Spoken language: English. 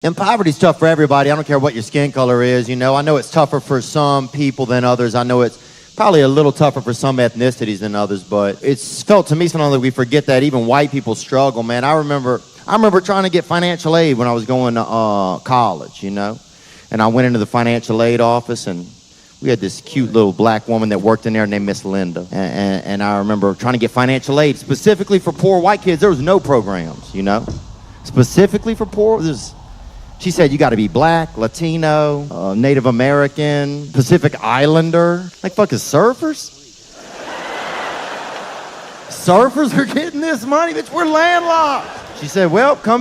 And poverty's tough for everybody. I don't care what your skin color is, you know. I know it's tougher for some people than others. I know it's probably a little tougher for some ethnicities than others, but it's felt to me sometimes that we forget that even white people struggle, man. I remember trying to get financial aid when I was going to college, you know. And I went into the financial aid office, and we had this cute little black woman that worked in there named Miss Linda. And I remember trying to get financial aid specifically for poor white kids. There was no programs, you know, specifically for poor. She said, you got to be black, Latino, Native American, Pacific Islander. Like fucking surfers? Surfers are getting this money, bitch. We're landlocked. She said, well, come back.